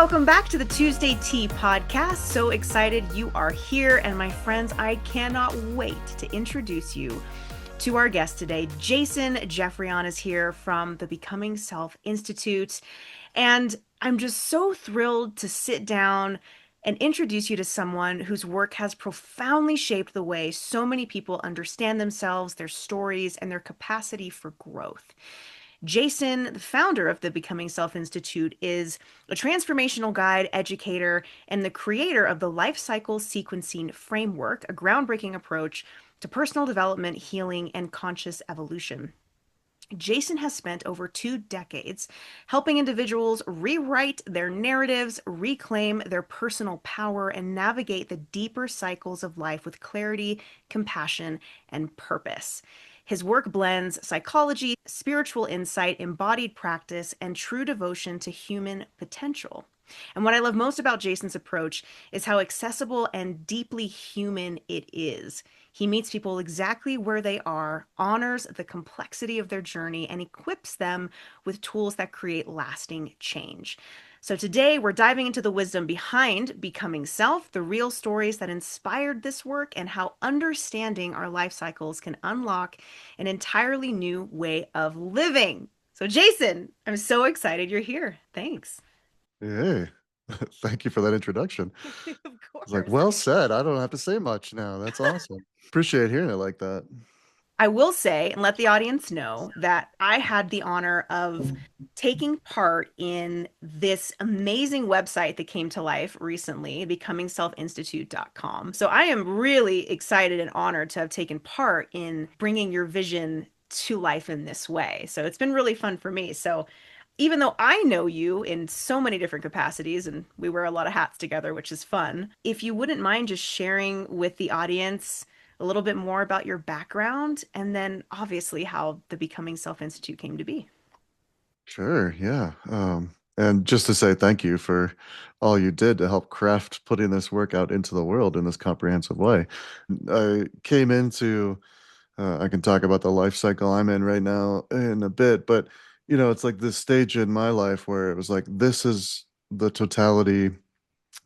Welcome back to the Tuesday Tea podcast. So excited you are here. And my friends, I cannot wait to introduce you to our guest today. Jason Geoffrion is here from the Becoming Self Institute. And I'm just so thrilled to sit down and introduce you to someone whose work has profoundly shaped the way so many people understand themselves, their stories, and their capacity for growth. Jason, the founder of the Becoming Self Institute, is a transformational guide, educator, and the creator of the Life Cycle Sequencing Framework, a groundbreaking approach to personal development, healing, and conscious evolution. Jason has spent over 2 decades helping individuals rewrite their narratives, reclaim their personal power, and navigate the deeper cycles of life with clarity, compassion, and purpose. His work blends psychology, spiritual insight, embodied practice, and true devotion to human potential. And what I love most about Jason's approach is how accessible and deeply human it is. He meets people exactly where they are, honors the complexity of their journey, and equips them with tools that create lasting change. So today we're diving into the wisdom behind Becoming Self, the real stories that inspired this work, and how understanding our life cycles can unlock an entirely new way of living. So Jason, I'm so excited you're here. Thanks. Hey, thank you for that introduction. Of It's like, course. well said. I don't have to say much now. That's awesome. Appreciate hearing it like that. I will say and let the audience know that I had the honor of taking part in this amazing website that came to life recently, becomingselfinstitute.com. So I am really excited and honored to have taken part in bringing your vision to life in this way. So it's been really fun for me. So even though I know you in so many different capacities and we wear a lot of hats together, which is fun, if you wouldn't mind just sharing with the audience a little bit more about your background and then obviously how the Becoming Self Institute came to be. Sure, yeah. And just to say thank you for all you did to help craft putting this work out into the world in this comprehensive way. I came into, I can talk about the life cycle I'm in right now in a bit, but it's like this stage in my life where it was like, this is the totality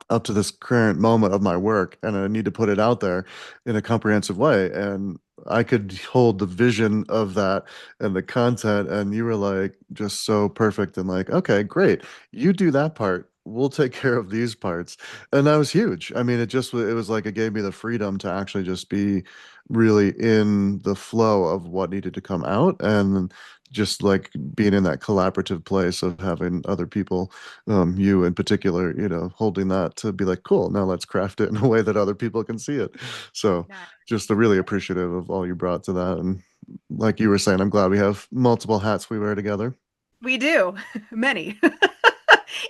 up to this current moment of my work, and I need to put it out there in a comprehensive way. And I could hold the vision of that and the content, and you were like just so perfect and like, okay, great. You do that part. We'll take care of these parts. And that was huge. I mean, it was like it gave me the freedom to actually just be really in the flow of what needed to come out, and just like being in that collaborative place of having other people, you in particular, holding that to be like, cool, now let's craft it in a way that other people can see it. So Yeah. just really appreciative of all you brought to that. And like you were saying, I'm glad we have multiple hats we wear together. We do, many.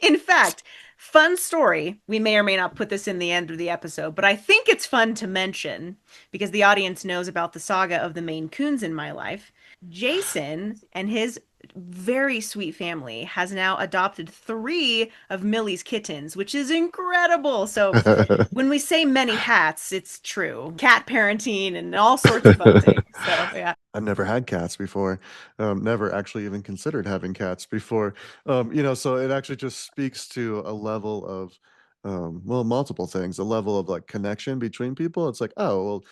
In fact, fun story. We may or may not put this in the end of the episode, but I think it's fun to mention because the audience knows about the saga of the Maine Coons in my life. Jason and his very sweet family has now adopted 3 of Millie's kittens, which is incredible. So when we say many hats, it's true. Cat parenting and all sorts of fun things. So yeah. I've never had cats before. Never actually even considered having cats before. So it actually just speaks to a level of, well, multiple things. A level of like connection between people. It's like, oh, well,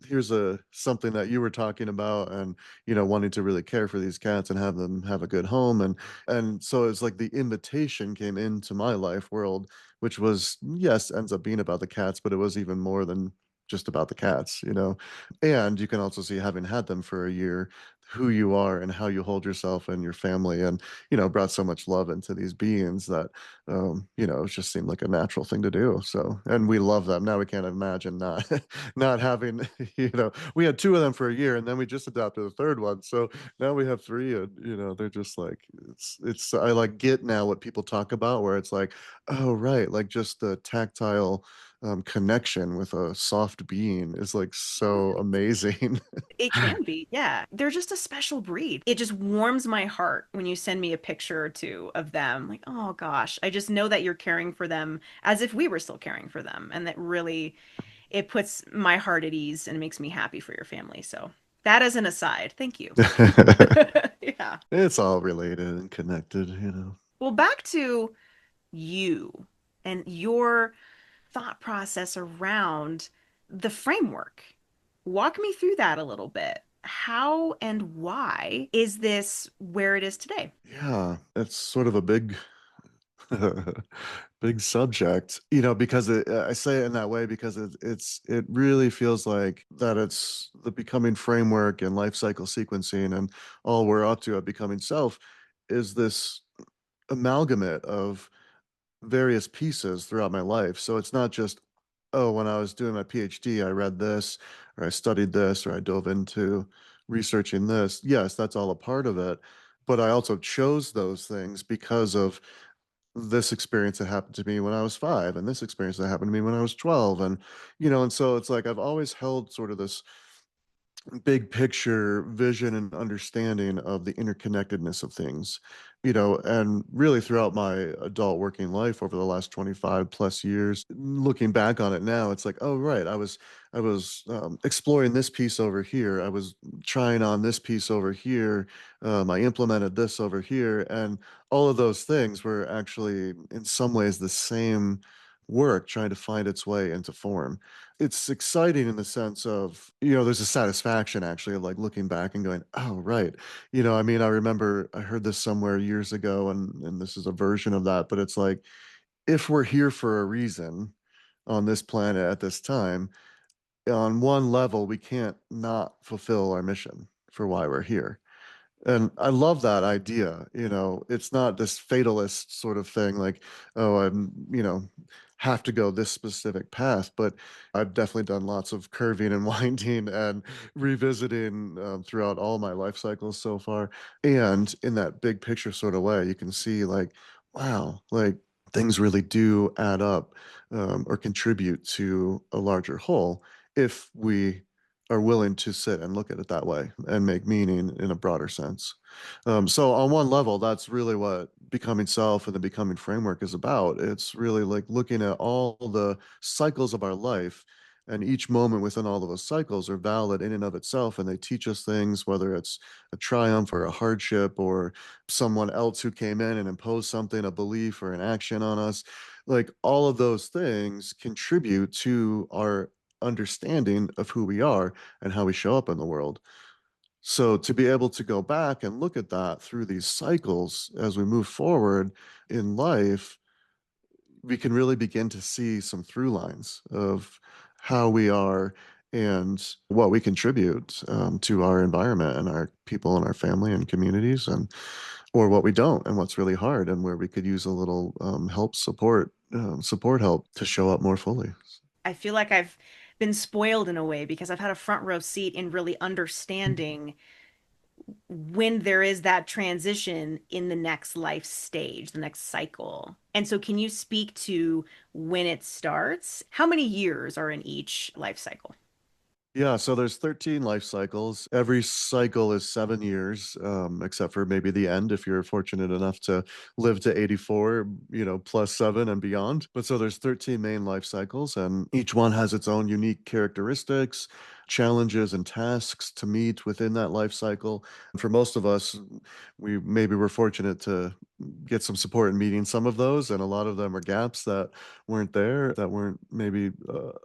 here's a something that you were talking about, and wanting to really care for these cats and have them have a good home, and so it's like the invitation came into my life world, which was, yes, ends up being about the cats, but it was even more than just about the cats. And you can also see, having had them for a year, who you are and how you hold yourself and your family, and brought so much love into these beings that it just seemed like a natural thing to do. So, and we love them. Now we can't imagine not not having, we had 2 of them for a year, and then we just adopted a third one. So now we have 3, and they're just like, it's I like get now what people talk about, where it's like, oh right, like just the tactile connection with a soft being is like so amazing. It can be, yeah. They're just a special breed. It just warms my heart when you send me a picture or two of them. Like, oh gosh, I just know that you're caring for them as if we were still caring for them. And that really, it puts my heart at ease and makes me happy for your family. So that as an aside, thank you. Yeah. It's all related and connected. Well, back to you. and your thought process around the framework. Walk me through that a little bit. How and why is this where it is today? Yeah, it's sort of a big big subject, because I say it in that way because it really feels like that it's the becoming framework and life cycle sequencing and all we're up to at becoming self is this amalgamate of various pieces throughout my life. So it's not just, oh, when I was doing my PhD, I read this, or I studied this, or I dove into researching this. Yes, that's all a part of it. But I also chose those things because of this experience that happened to me when I was 5, and this experience that happened to me when I was 12. And so it's like I've always held sort of this big picture vision and understanding of the interconnectedness of things, and really throughout my adult working life over the last 25 plus years, looking back on it now, it's like, oh, right, I was exploring this piece over here. I was trying on this piece over here. I implemented this over here. And all of those things were actually in some ways the same work trying to find its way into form. It's exciting in the sense of, there's a satisfaction actually of like looking back and going, oh, right. I mean, I remember I heard this somewhere years ago, and this is a version of that, but it's like, if we're here for a reason on this planet at this time, on one level, we can't not fulfill our mission for why we're here. And I love that idea. It's not this fatalist sort of thing like, oh, have to go this specific path. But I've definitely done lots of curving and winding and revisiting throughout all my life cycles so far. And in that big picture sort of way, you can see like, wow, like things really do add up or contribute to a larger whole if we are willing to sit and look at it that way and make meaning in a broader sense. So on one level, that's really what becoming self and the becoming framework is about. It's really like looking at all the cycles of our life, and each moment within all of those cycles are valid in and of itself, and they teach us things, whether it's a triumph or a hardship or someone else who came in and imposed something, a belief or an action on us. Like all of those things contribute to our understanding of who we are and how we show up in the world. So to be able to go back and look at that through these cycles as we move forward in life, we can really begin to see some through lines of how we are and what we contribute to our environment and our people and our family and communities, and or what we don't and what's really hard and where we could use a little help, support help to show up more fully. I feel like I've been spoiled in a way because I've had a front row seat in really understanding when there is that transition in the next life stage, the next cycle. And so, can you speak to when it starts? How many years are in each life cycle? Yeah, so there's 13 life cycles. Every cycle is 7 years, except for maybe the end if you're fortunate enough to live to 84, plus 7 and beyond. But so there's 13 main life cycles, and each one has its own unique characteristics, challenges, and tasks to meet within that life cycle. And for most of us, we maybe we're fortunate to get some support in meeting some of those, and a lot of them are gaps that weren't there, that weren't maybe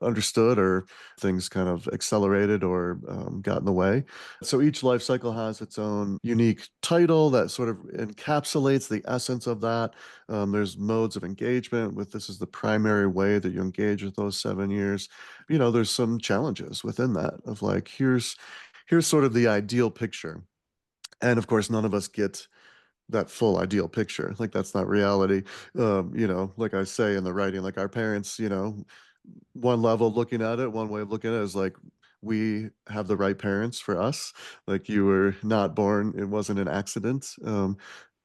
understood, or things kind of accelerated or got in the way. So each life cycle has its own unique title that sort of encapsulates the essence of that. There's modes of engagement with this is the primary way that you engage with those 7 years. There's some challenges within that of like, here's sort of the ideal picture. And of course, none of us get that full ideal picture. Like that's not reality. Like I say in the writing, like our parents, one level looking at it, one way of looking at it is like we have the right parents for us. Like you were not born, it wasn't an accident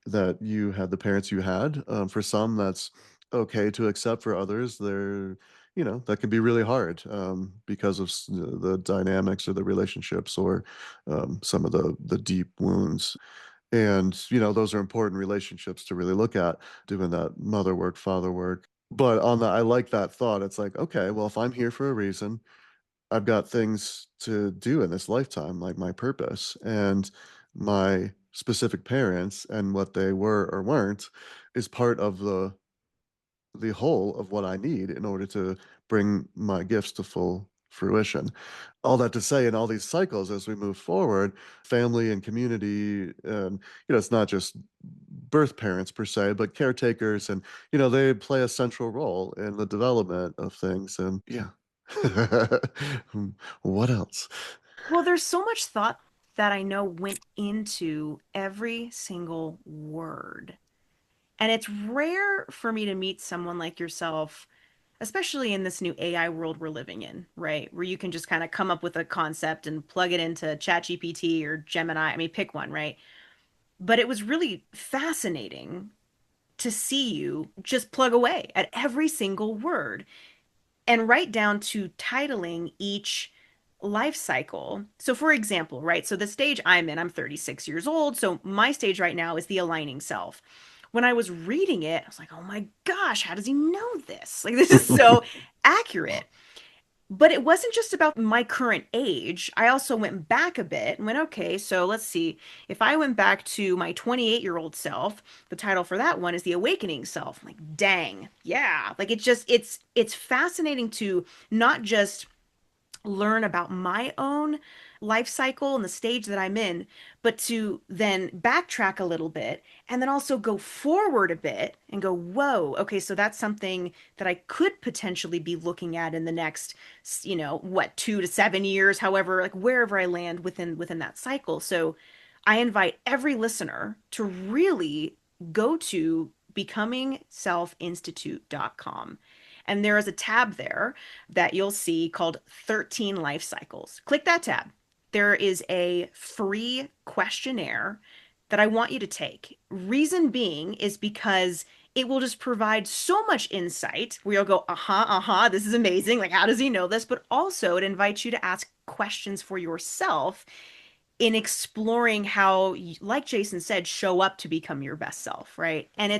that you had the parents you had. For some, that's okay to accept. For others, that can be really hard because of the dynamics or the relationships or some of the deep wounds. And, those are important relationships to really look at, doing that mother work, father work. But I like that thought. It's like, okay, well, if I'm here for a reason, I've got things to do in this lifetime, like my purpose and my specific parents and what they were or weren't is part of the whole of what I need in order to bring my gifts to full fruition. All that to say, in all these cycles, as we move forward, family and community, and it's not just birth parents per se, but caretakers, and they play a central role in the development of things. And yeah, what else? Well, there's so much thought that I know went into every single word. And it's rare for me to meet someone like yourself, especially in this new AI world we're living in, right? Where you can just kind of come up with a concept and plug it into ChatGPT or Gemini. I mean, pick one, right? But it was really fascinating to see you just plug away at every single word and right down to titling each life cycle. So, for example, right? So, the stage I'm in, I'm 36 years old. So, my stage right now is the aligning self. When I was reading it, I was like, oh my gosh, how does he know this? Like, this is so accurate. But it wasn't just about my current age. I also went back a bit and went, okay, so let's see. If I went back to my 28-year-old self, the title for that one is The Awakening Self. I'm like, dang, yeah. Like it's fascinating to not just learn about my own life cycle and the stage that I'm in, but to then backtrack a little bit and then also go forward a bit and go, whoa, okay, so that's something that I could potentially be looking at in the next, what, 2 to 7 years, however, like wherever I land within that cycle. So I invite every listener to really go to becomingselfinstitute.com. And there is a tab there that you'll see called 13 Life Cycles. Click that tab. There is a free questionnaire that I want you to take. Reason being is because it will just provide so much insight where you'll go, this is amazing. Like, how does he know this? But also, it invites you to ask questions for yourself in exploring how, like Jason said, show up to become your best self, right? And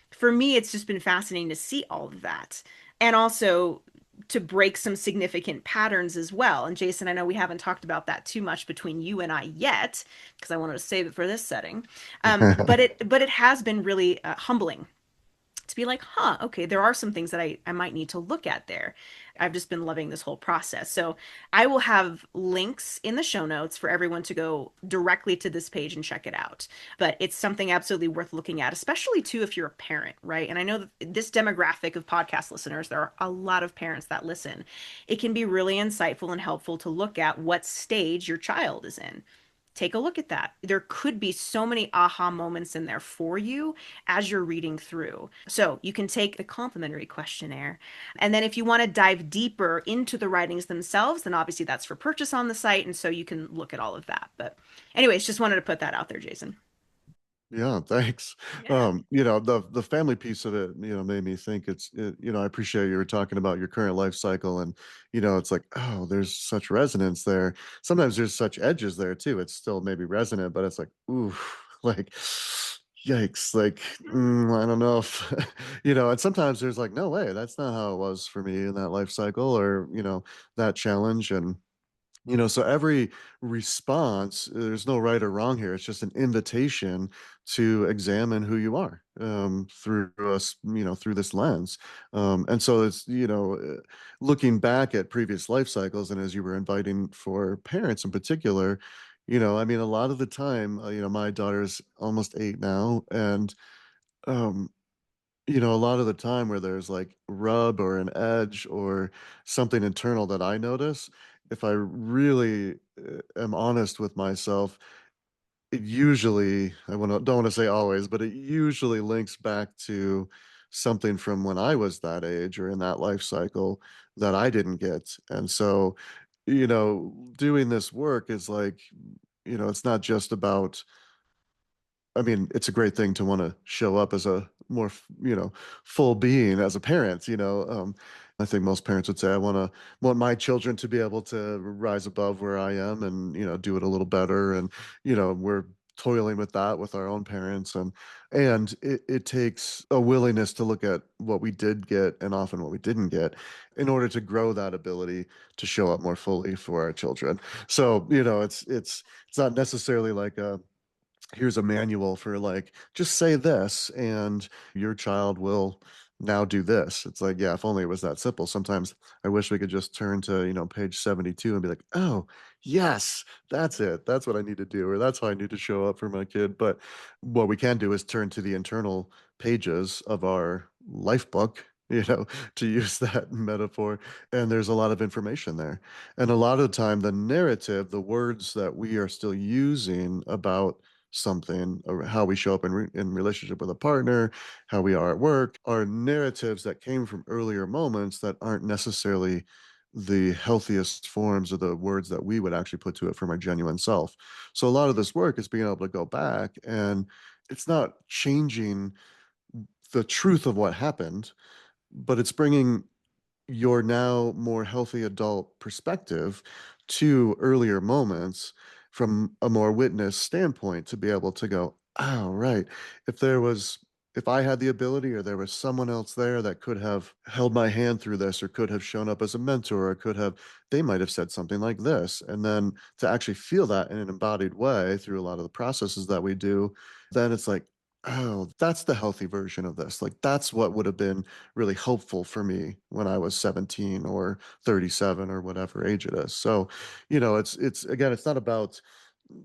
for me, it's just been fascinating to see all of that. And also to break some significant patterns as well. And Jason, I know we haven't talked about that too much between you and I yet, because I wanted to save it for this setting. But it has been really humbling to be like, huh, okay, there are some things that I might need to look at there. I've just been loving this whole process. So I will have links in the show notes for everyone to go directly to this page and check it out. But it's something absolutely worth looking at, especially too if you're a parent, right? And I know that this demographic of podcast listeners, there are a lot of parents that listen. It can be really insightful and helpful to look at what stage your child is in. Take a look at that. There could be so many aha moments in there for you as you're reading through. So you can take the complimentary questionnaire. And then if you want to dive deeper into the writings themselves, then obviously that's for purchase on the site. And so you can look at all of that. But anyways, just wanted to put that out there, Jason. Yeah, thanks. Yeah. The family piece of it, made me think I appreciate you were talking about your current life cycle, and it's like, oh, there's such resonance there. Sometimes there's such edges there too. It's still maybe resonant, but it's like, ooh, like yikes, like I don't know if and sometimes there's like, no way, that's not how it was for me in that life cycle, or that challenge. And so every response, there's no right or wrong here. It's just an invitation to examine who you are, through us, through this lens. And so it's, looking back at previous life cycles, and as you were inviting for parents in particular, I mean, a lot of the time, my daughter's almost 8 now, and um, a lot of the time where there's like rub or an edge or something internal that I notice, if I really am honest with myself, it usually, don't want to say always, but it usually links back to something from when I was that age or in that life cycle that I didn't get. And so, doing this work is like, it's not just about, I mean, it's a great thing to wanna show up as a more, full being as a parent, I think most parents would say, "I want my children to be able to rise above where I am and, do it a little better," and, we're toiling with that with our own parents, and it takes a willingness to look at what we did get and often what we didn't get in order to grow that ability to show up more fully for our children. So, it's not necessarily like a here's a manual for like just say this and your child will now do this. It's like, yeah, if only it was that simple. Sometimes I wish we could just turn to, page 72 and be like, oh, yes, that's it. That's what I need to do, or that's how I need to show up for my kid. But what we can do is turn to the internal pages of our life book, to use that metaphor. And there's a lot of information there. And a lot of the time, the narrative, the words that we are still using about something, or how we show up in relationship with a partner, how we are at work, are narratives that came from earlier moments that aren't necessarily the healthiest forms of the words that we would actually put to it from our genuine self. So a lot of this work is being able to go back, and it's not changing the truth of what happened, but it's bringing your now more healthy adult perspective to earlier moments from a more witness standpoint, to be able to go, oh, right. If there was, if I had the ability, or there was someone else there that could have held my hand through this, or could have shown up as a mentor, or could have, they might have said something like this. And then to actually feel that in an embodied way through a lot of the processes that we do, then it's like, oh, that's the healthy version of this. Like, that's what would have been really hopeful for me when I was 17 or 37 or whatever age it is. So, it's again, it's not about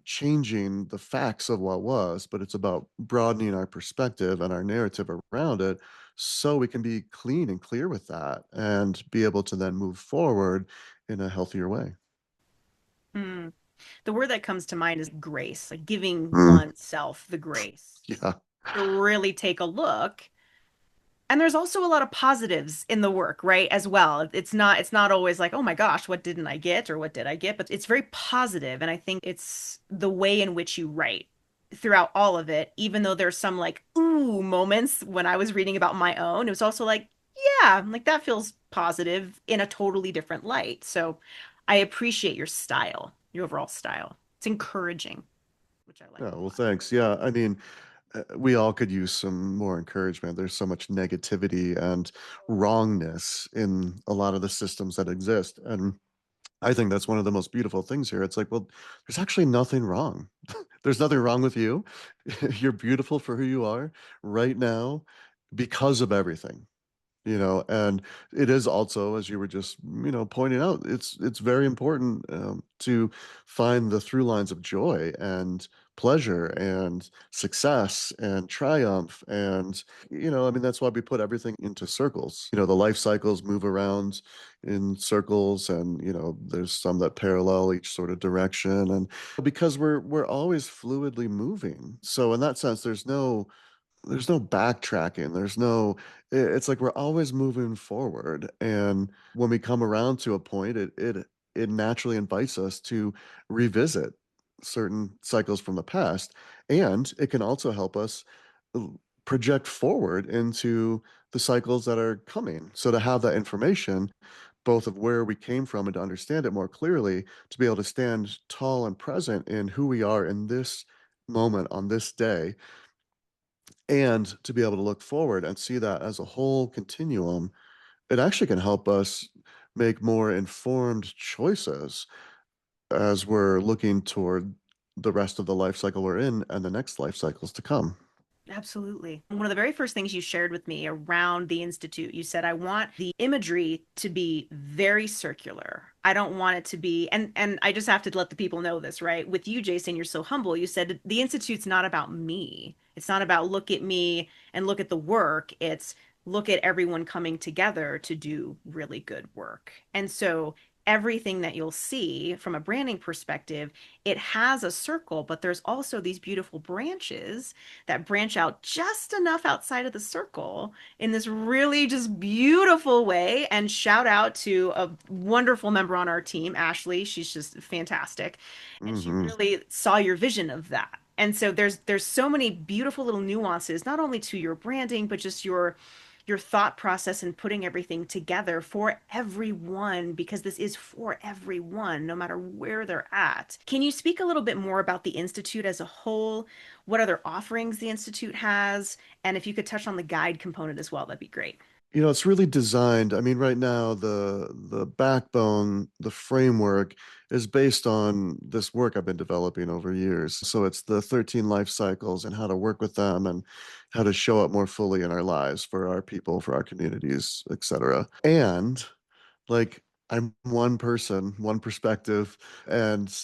changing the facts of what was, but it's about broadening our perspective and our narrative around it, so we can be clean and clear with that and be able to then move forward in a healthier way. Mm. The word that comes to mind is grace, like giving Mm, oneself the grace yeah. to really take a look. And there's also a lot of positives in the work, right? As well. It's not always like, "Oh my gosh, what didn't I get or what did I get?" But it's very positive, and I think it's the way in which you write throughout all of it, even though there's some like ooh moments when I was reading about my own, it was also like, yeah, like that feels positive in a totally different light. So I appreciate your style, your overall style. It's encouraging, which I like Yeah, a well, lot. thanks. Yeah, I mean, we all could use some more encouragement. There's so much negativity and wrongness in a lot of the systems that exist. And I think that's one of the most beautiful things here. It's like, well, there's actually nothing wrong. There's nothing wrong with you. You're beautiful for who you are right now, because of everything. And it is also, as you were just pointing out, it's very important, to find the through lines of joy and pleasure and success and triumph. And I mean, that's why we put everything into circles. The life cycles move around in circles, and there's some that parallel each sort of direction, and because we're always fluidly moving. So in that sense, there's no backtracking. It's like we're always moving forward. And when we come around to a point, it naturally invites us to revisit certain cycles from the past. And it can also help us project forward into the cycles that are coming. So to have that information, both of where we came from and to understand it more clearly, to be able to stand tall and present in who we are in this moment on this day, and to be able to look forward and see that as a whole continuum, it actually can help us make more informed choices as we're looking toward the rest of the life cycle we're in and the next life cycles to come. Absolutely. One of the very first things you shared with me around the Institute, you said, I want the imagery to be very circular. I don't want it to be, and I just have to let the people know this, right? With you, Jason, you're so humble. You said the Institute's not about me. It's not about look at me and look at the work. It's look at everyone coming together to do really good work. And so everything that you'll see from a branding perspective, it has a circle, but there's also these beautiful branches that branch out just enough outside of the circle in this really just beautiful way. And shout out to a wonderful member on our team, Ashley. She's just fantastic. And she Hmm. really saw your vision of that. And so there's so many beautiful little nuances, not only to your branding, but just your thought process and putting everything together for everyone, because this is for everyone, no matter where they're at. Can you speak a little bit more about the Institute as a whole? What other offerings the Institute has? And if you could touch on the guide component as well, that'd be great. It's really designed. I mean, right now, the backbone, the framework is based on this work I've been developing over years. So it's the 13 life cycles and how to work with them and how to show up more fully in our lives for our people, for our communities, etc. And like I'm one person, one perspective, and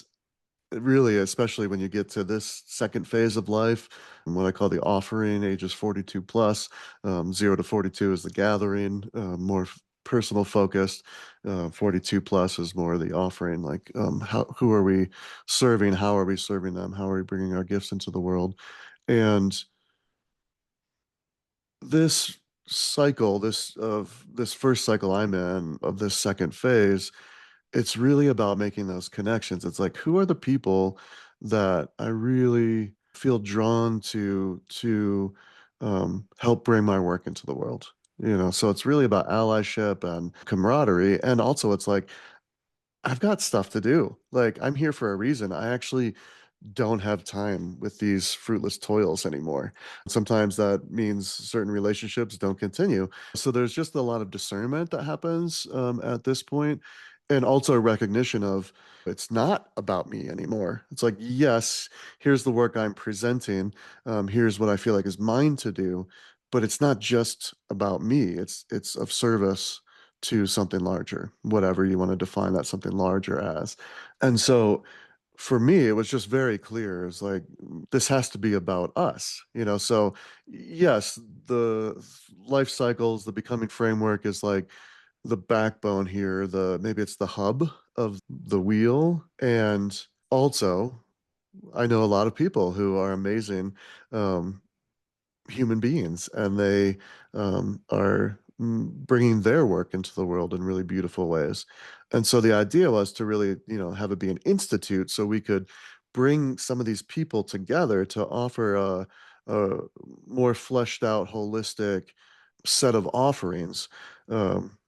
really, especially when you get to this second phase of life, what I call the offering, ages 42 plus, 0 to 42 is the gathering, more personal focused. 42 plus is more the offering, like who are we serving? How are we serving them? How are we bringing our gifts into the world? And this cycle, this first cycle I'm in of this second phase, it's really about making those connections. It's like, who are the people that I really feel drawn to help bring my work into the world? So it's really about allyship and camaraderie. And also it's like, I've got stuff to do. Like, I'm here for a reason. I actually don't have time with these fruitless toils anymore. Sometimes that means certain relationships don't continue. So there's just a lot of discernment that happens at this point, and also a recognition of it's not about me anymore. It's like, yes, here's the work I'm presenting. Here's what I feel like is mine to do, but it's not just about me. It's of service to something larger, whatever you want to define that something larger as. And so for me, it was just very clear. It's like, this has to be about us, So, yes, the life cycles, the becoming framework is like the backbone here. Maybe it's the hub of the wheel. And also, I know a lot of people who are amazing. Human beings, and they are bringing their work into the world in really beautiful ways. And so the idea was to really, have it be an institute so we could bring some of these people together to offer a more fleshed out, holistic set of offerings.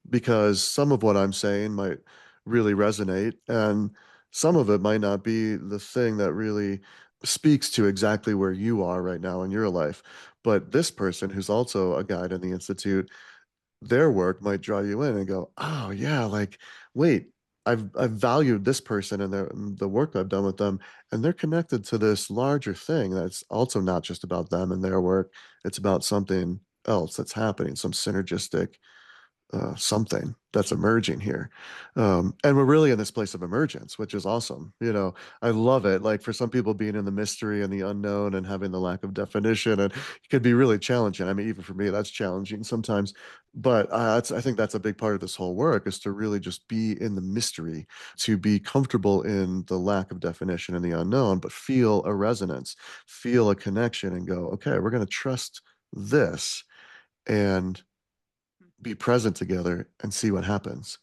Because some of what I'm saying might really resonate, and some of it might not be the thing that really speaks to exactly where you are right now in your life. But this person, who's also a guide in the Institute, their work might draw you in and go, oh yeah, like, wait, I've valued this person and the work I've done with them, and they're connected to this larger thing that's also not just about them and their work. It's about something else that's happening, some synergistic something that's emerging here. And we're really in this place of emergence, which is awesome. I love it. Like, for some people, being in the mystery and the unknown and having the lack of definition, and it could be really challenging. I mean, even for me, that's challenging sometimes. But I think that's a big part of this whole work, is to really just be in the mystery, to be comfortable in the lack of definition and the unknown, but feel a resonance, feel a connection, and go, okay, we're going to trust this and be present together and see what happens.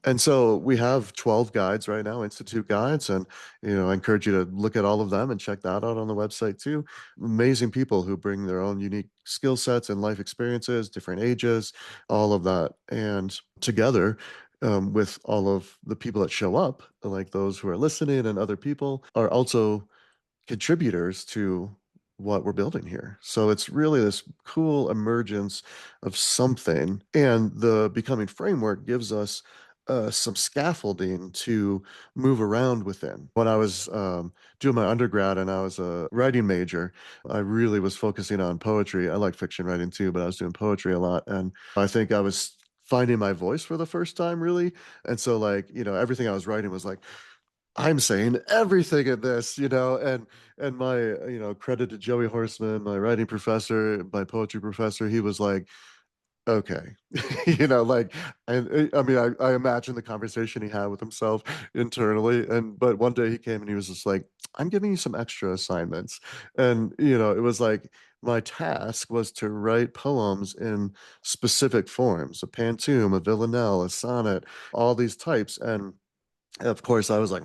And so we have 12 guides right now, Institute guides, and I encourage you to look at all of them and check that out on the website too. Amazing people who bring their own unique skill sets and life experiences, different ages, all of that. And together, with all of the people that show up, like those who are listening and other people, are also contributors to what we're building here. So it's really this cool emergence of something. And the becoming framework gives us some scaffolding to move around within. When I was doing my undergrad and I was a writing major, I really was focusing on poetry. I like fiction writing too, but I was doing poetry a lot. And I think I was finding my voice for the first time, really. And so, like, everything I was writing was like, I'm saying everything in this, and my, credit to Joey Horseman, my writing professor, my poetry professor, he was like, okay, like, and I mean, I imagine the conversation he had with himself internally, but one day he came and he was just like, I'm giving you some extra assignments, and it was like my task was to write poems in specific forms, a pantoum, a villanelle, a sonnet, all these types, and of course I was like,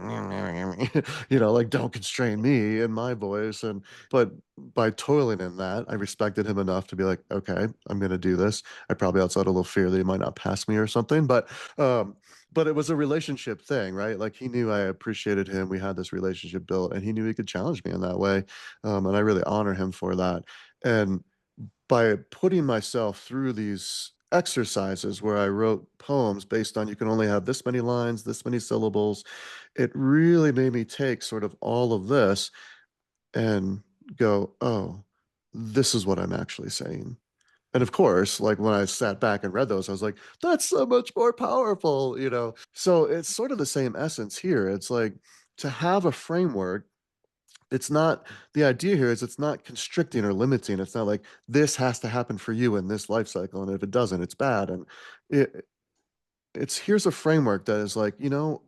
like, don't constrain me and my voice. But by toiling in that, I respected him enough to be like, okay, I'm going to do this. I probably also had a little fear that he might not pass me or something, um but it was a relationship thing, right? Like, he knew I appreciated him. We had this relationship built, and he knew he could challenge me in that way. And I really honor him for that. And by putting myself through these exercises where I wrote poems based on you can only have this many lines, this many syllables. It really made me take sort of all of this and go, oh, this is what I'm actually saying. And of course, like when I sat back and read those, I was like, that's so much more powerful, you know? So it's sort of the same essence here. It's like to have a framework, it's not the idea here is it's not constricting or limiting. It's not like this has to happen for you in this life cycle. And if it doesn't, it's bad. And it's here's a framework that is like,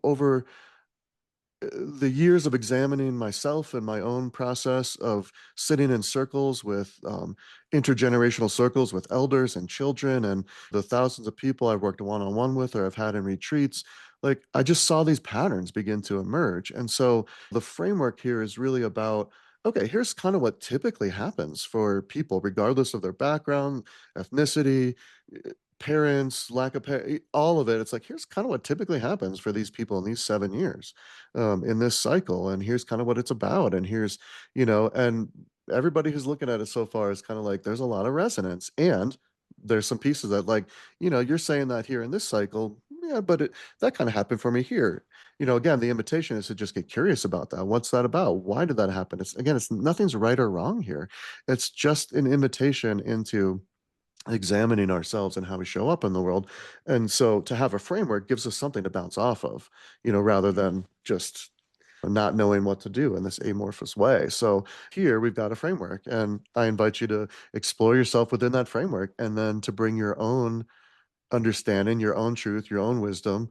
over the years of examining myself and my own process of sitting in circles with intergenerational circles with elders and children and the thousands of people I've worked one-on-one with or I've had in retreats, like I just saw these patterns begin to emerge. And so the framework here is really about, okay, here's kind of what typically happens for people, regardless of their background, ethnicity, parents, lack of all of it. It's like, here's kind of what typically happens for these people in these 7 years in this cycle, and here's kind of what it's about, and here's and everybody who's looking at it so far is kind of like there's a lot of resonance, and there's some pieces that like you're saying that here in this cycle, yeah, but that kind of happened for me here. Again, the invitation is to just get curious about that. What's that about? Why did that happen? It's nothing's right or wrong here. It's just an invitation into examining ourselves and how we show up in the world. And so to have a framework gives us something to bounce off of, rather than just not knowing what to do in this amorphous way. So here we've got a framework, and I invite you to explore yourself within that framework and then to bring your own understanding, your own truth, your own wisdom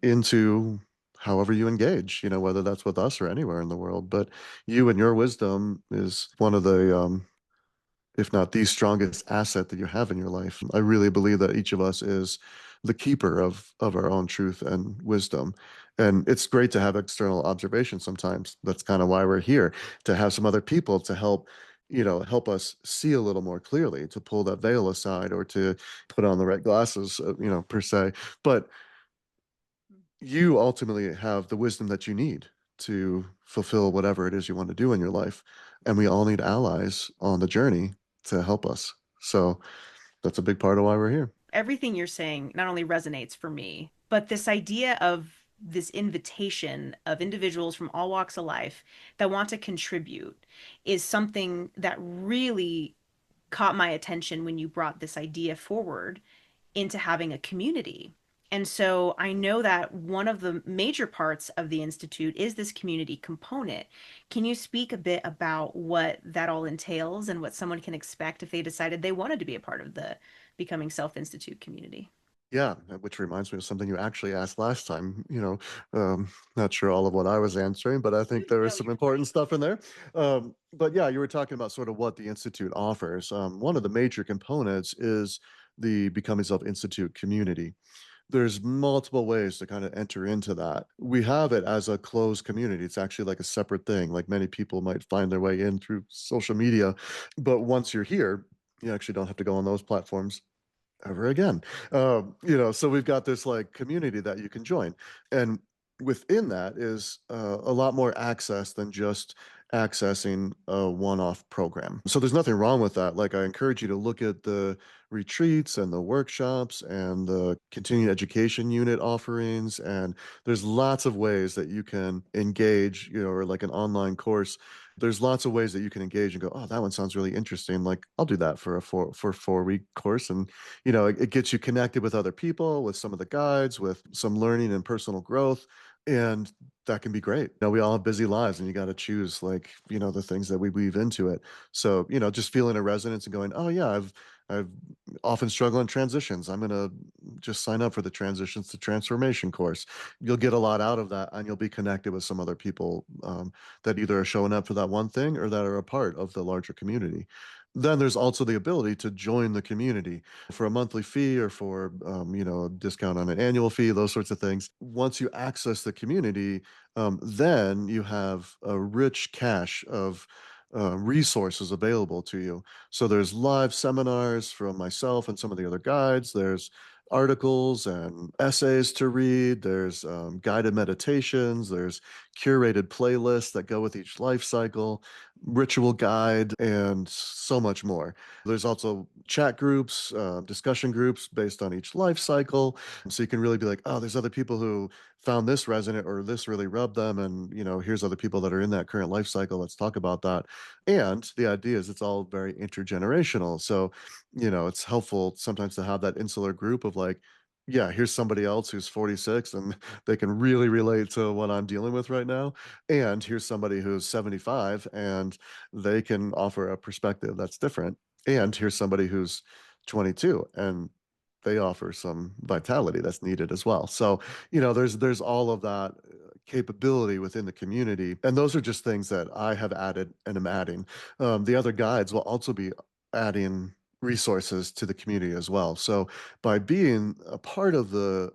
into however you engage, whether that's with us or anywhere in the world. But you and your wisdom is one of the if not the strongest asset that you have in your life. I really believe that each of us is the keeper of our own truth and wisdom. And it's great to have external observation sometimes. That's kind of why we're here, to have some other people to help us see a little more clearly, to pull that veil aside or to put on the right glasses, per se. But you ultimately have the wisdom that you need to fulfill whatever it is you want to do in your life. And we all need allies on the journey to help us. So that's a big part of why we're here. Everything you're saying not only resonates for me, but this idea of this invitation of individuals from all walks of life that want to contribute is something that really caught my attention when you brought this idea forward into having a community. And so I know that one of the major parts of the Institute is this community component. Can you speak a bit about what that all entails and what someone can expect if they decided they wanted to be a part of the Becoming Self Institute community? Yeah, which reminds me of something you actually asked last time. Not sure all of what I was answering, but I think there was No, some you're important great. stuff in there. But yeah, you were talking about sort of what the Institute offers. One of the major components is the Becoming Self Institute community. There's multiple ways to kind of enter into that. We have it as a closed community. It's actually like a separate thing. Like many people might find their way in through social media, but once you're here, you actually don't have to go on those platforms ever again. So we've got this like community that you can join, and within that is a lot more access than just accessing a one-off program. So there's nothing wrong with that. Like I encourage you to look at the retreats and the workshops and the continuing education unit offerings, and there's lots of ways that you can engage, or like an online course. There's lots of ways that you can engage and go, oh, that one sounds really interesting. Like I'll do that for a 4-week course, and it gets you connected with other people, with some of the guides, with some learning and personal growth. And that can be great. We all have busy lives, and you got to choose like, the things that we weave into it. So, just feeling a resonance and going, oh yeah, I've often struggle in transitions. I'm gonna just sign up for the transitions to transformation course. You'll get a lot out of that, and you'll be connected with some other people that either are showing up for that one thing or that are a part of the larger community. Then there's also the ability to join the community for a monthly fee or for a discount on an annual fee, those sorts of things. Once you access the community, then you have a rich cache of resources available to you. So there's live seminars from myself and some of the other guides. There's articles and essays to read. There's guided meditations. There's curated playlists that go with each life cycle, ritual guide, and so much more. There's also chat groups, discussion groups based on each life cycle. So you can really be like, oh, there's other people who found this resonant or this really rubbed them. And, here's other people that are in that current life cycle. Let's talk about that. And the idea is it's all very intergenerational. So, it's helpful sometimes to have that insular group of like, yeah, here's somebody else who's 46 and they can really relate to what I'm dealing with right now. And here's somebody who's 75 and they can offer a perspective that's different. And here's somebody who's 22 and they offer some vitality that's needed as well. So, there's all of that capability within the community. And those are just things that I have added and am adding. The other guides will also be adding resources to the community as well. So by being a part of the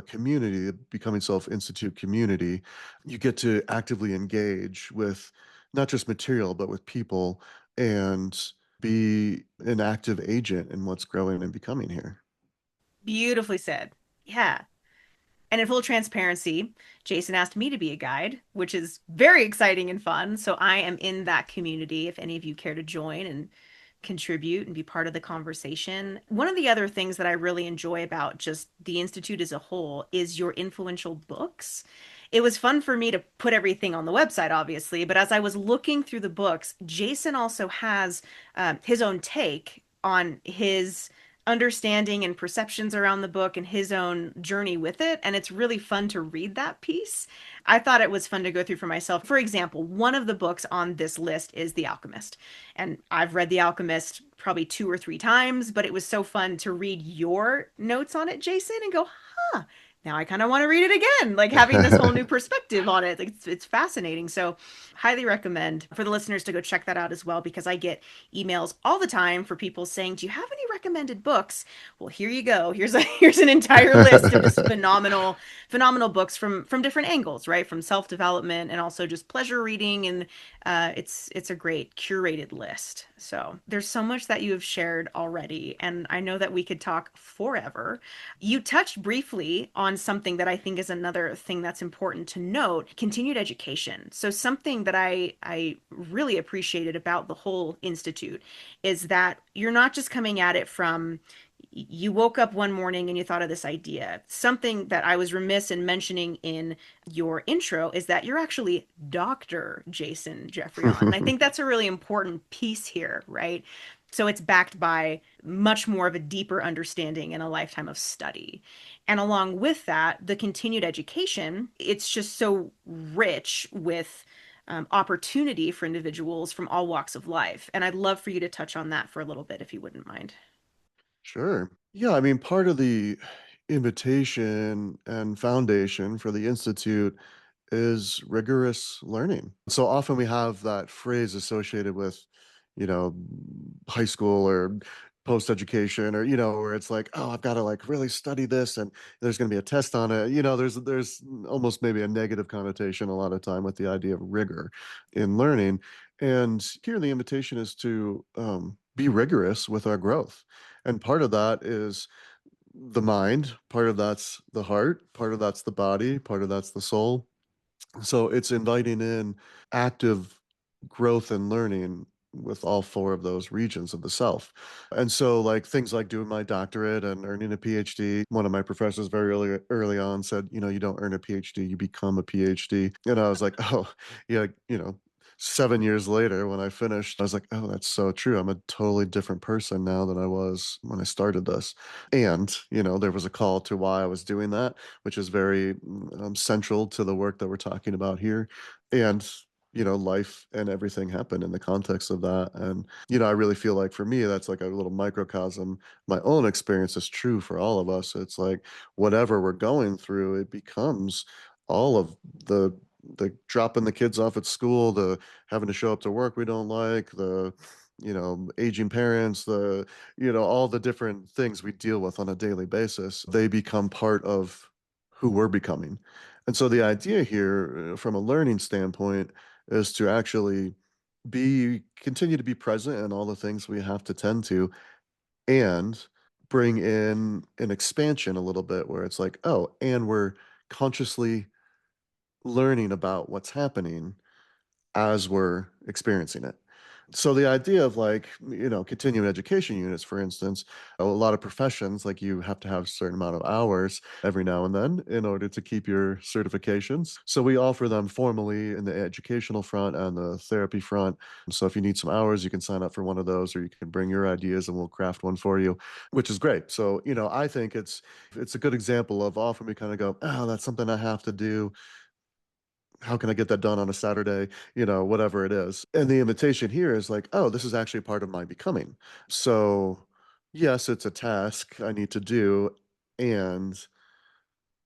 community, becoming self-institute community, you get to actively engage with not just material, but with people and be an active agent in what's growing and becoming here. Beautifully said. Yeah. And in full transparency, Jason asked me to be a guide, which is very exciting and fun. So I am in that community if any of you care to join and contribute and be part of the conversation. One of the other things that I really enjoy about just the Institute as a whole is your influential books. It was fun for me to put everything on the website, obviously, but as I was looking through the books, Jason also has his own take on his understanding and perceptions around the book and his own journey with it. And it's really fun to read that piece. I thought it was fun to go through for myself. For example, one of the books on this list is The Alchemist. And I've read The Alchemist probably 2 or 3 times, but it was so fun to read your notes on it, Jason, and go, huh, now I kind of want to read it again, like having this whole new perspective on it. Like, it's fascinating. So, highly recommend for the listeners to go check that out as well, because I get emails all the time for people saying, "Do you have any recommended books?" Well, here you go. Here's an entire list of just phenomenal books from different angles, right? From self-development and also just pleasure reading, and it's a great curated list. So there's so much that you have shared already, and I know that we could talk forever. You touched briefly on something that I think is another thing that's important to note: continued education. So something that I really appreciated about the whole institute is that you're not just coming at it from, you woke up one morning and you thought of this idea. Something that I was remiss in mentioning in your intro is that you're actually Dr. Jason Geoffrion. And I think that's a really important piece here, right? So it's backed by much more of a deeper understanding and a lifetime of study. And along with that, the continued education, it's just so rich with opportunity for individuals from all walks of life. And I'd love for you to touch on that for a little bit, if you wouldn't mind. Sure. Yeah, I mean, part of the invitation and foundation for the Institute is rigorous learning. So often we have that phrase associated with, you know, high school or post education or, where it's like, oh, I've got to like really study this and there's going to be a test on it. There's almost maybe a negative connotation a lot of time with the idea of rigor in learning. And here the invitation is to be rigorous with our growth. And part of that is the mind, part of that's the heart, part of that's the body, part of that's the soul. So it's inviting in active growth and learning with all four of those regions of the self. And so like things like doing my doctorate and earning a PhD, one of my professors very early on said, you don't earn a PhD, you become a PhD. And I was like, oh, yeah, 7 years later when I finished, I was like, oh, that's so true. I'm a totally different person now than I was when I started this. And, there was a call to why I was doing that, which is very central to the work that we're talking about here. And, life and everything happened in the context of that. And, I really feel like for me, that's like a little microcosm. My own experience is true for all of us. It's like whatever we're going through, it becomes all of the dropping the kids off at school, the having to show up to work we don't like, the aging parents, all the different things we deal with on a daily basis, they become part of who we're becoming. And so the idea here, from a learning standpoint, is to actually continue to be present in all the things we have to tend to and bring in an expansion a little bit where it's like, oh, and we're consciously learning about what's happening as we're experiencing it. So the idea of like, continuing education units, for instance, a lot of professions, like you have to have a certain amount of hours every now and then in order to keep your certifications. So we offer them formally in the educational front and the therapy front. So if you need some hours, you can sign up for one of those, or you can bring your ideas and we'll craft one for you, which is great. So, I think it's a good example of often we kind of go, oh, that's something I have to do. How can I get that done on a Saturday? Whatever it is. And the invitation here is like, oh, this is actually part of my becoming. So, yes, it's a task I need to do. And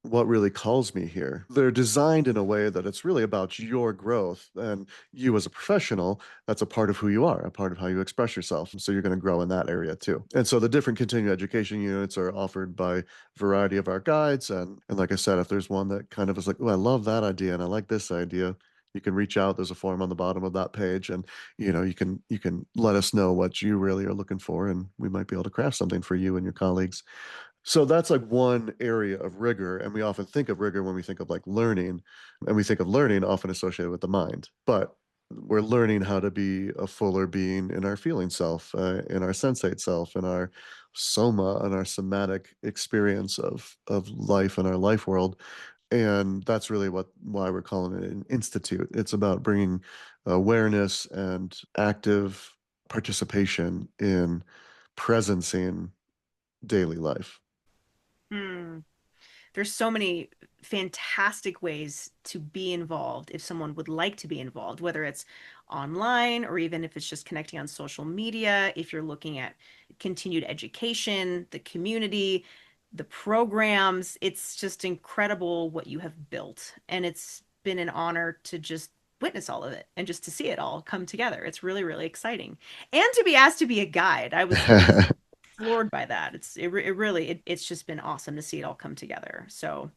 what really calls me here. They're designed in a way that it's really about your growth and you as a professional. That's a part of who you are, a part of how you express yourself. So you're going to grow in that area too. And so the different continuing education units are offered by a variety of our guides. And like I said, if there's one that kind of is like, oh, I love that idea and I like this idea, you can reach out. There's a form on the bottom of that page, and you can let us know what you really are looking for, and we might be able to craft something for you and your colleagues. So that's like one area of rigor. And we often think of rigor when we think of like learning, and we think of learning often associated with the mind. But we're learning how to be a fuller being in our feeling self, in our sensate self, in our soma, and our somatic experience of life and our life world. And that's really why we're calling it an institute. It's about bringing awareness and active participation in presencing daily life. Hmm. There's so many fantastic ways to be involved if someone would like to be involved, whether it's online or even if it's just connecting on social media, if you're looking at continued education, the community, the programs. It's just incredible what you have built. And it's been an honor to just witness all of it and just to see it all come together. It's really, really exciting. And to be asked to be a guide. I was floored by that. It's just been awesome to see it all come together. So,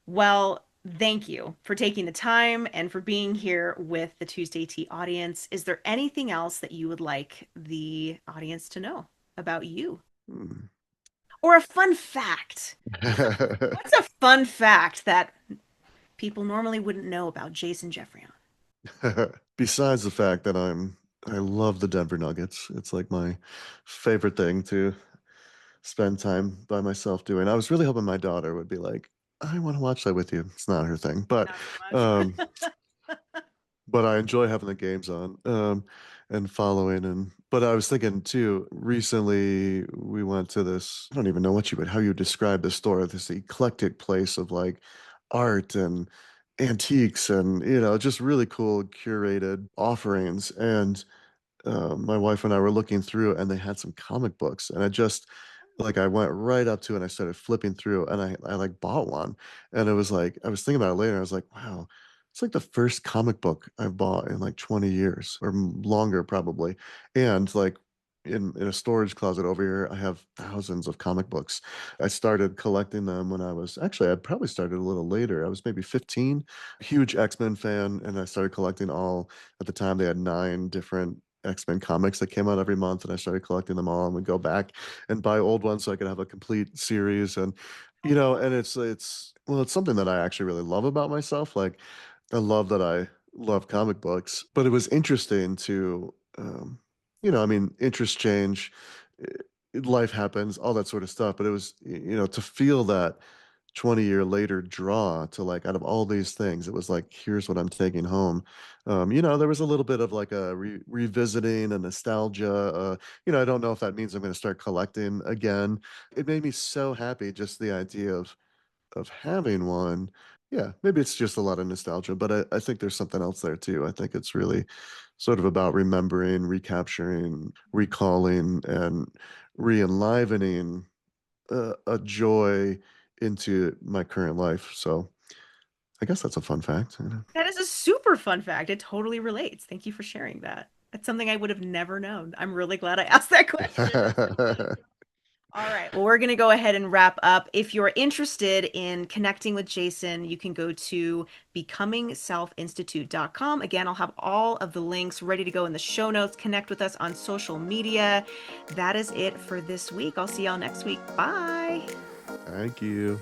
well, thank you for taking the time and for being here with the Tuesday Tea audience. Is there anything else that you would like the audience to know about you? Hmm. Or a fun fact? What's a fun fact that people normally wouldn't know about Jason Geoffrion? Besides the fact that I love the Denver Nuggets. It's like my favorite thing to spend time by myself doing. I was really hoping my daughter would be like, I want to watch that with you. It's not her thing, Not so um, much. but I enjoy having the games on, and following. And but I was thinking too, recently we went to this, I don't even know how you would describe this store, this eclectic place of like art and antiques and just really cool curated offerings. And my wife and I were looking through, and they had some comic books, and I went right up to it and I started flipping through, and I like bought one. And it was like, I was thinking about it later, and I was like, wow, it's like the first comic book I've bought in like 20 years or longer probably. And like in a storage closet over here, I have thousands of comic books. I started collecting them when I probably started a little later. I was maybe 15, huge X-Men fan, and I started collecting all. At the time they had 9 different X-Men comics that came out every month, and I started collecting them all and would go back and buy old ones so I could have a complete series. And and it's something that I actually really love about myself. Like I love that I love comic books, but it was interesting to I mean, interests change, life happens, all that sort of stuff. But it was, to feel that 20-year later draw to like out of all these things, it was like, here's what I'm taking home. There was a little bit of like a revisiting a nostalgia. I don't know if that means I'm going to start collecting again. It made me so happy, just the idea of having one. Yeah, maybe it's just a lot of nostalgia, but I think there's something else there too. I think it's really sort of about remembering, recapturing, recalling, and re-enlivening a joy into my current life. So I guess that's a fun fact. That is a super fun fact. It totally relates. Thank you for sharing that. That's something I would have never known. I'm really glad I asked that question. That's so funny. All right. Well, we're going to go ahead and wrap up. If you're interested in connecting with Jason, you can go to becomingselfinstitute.com. Again, I'll have all of the links ready to go in the show notes. Connect with us on social media. That is it for this week. I'll see y'all next week. Bye. Thank you.